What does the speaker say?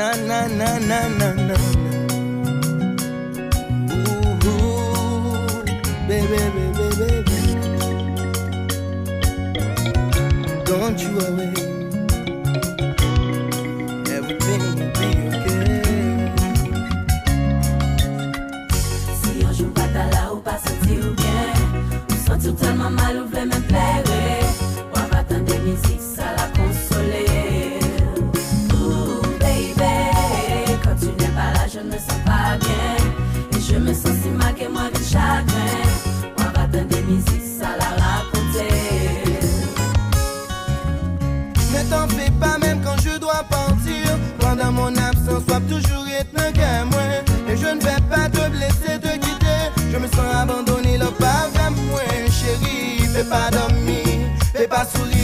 na na na na na. Ooh, baby, baby, baby. Don't you worry, everything will be okay. Si un jour pas ta là ou pas senti ou bien, ou senti tellement mal ou voulait me plaire, ou va attendre musique ça la consoler. Ooh baby, quand tu n'es pas là je ne me sens pas bien, et je me sens si mal que moi de chagrin. Ou va attendre musique ça la raconter. Ne t'en fais pas même quand je dois partir. Pendant mon absence, sois toujours être qu'à moi. Et je ne vais pas te blesser, te quitter. Je me sens abandonné, là pas vers moi, chérie. Fais pas dormir, fais pas sourire.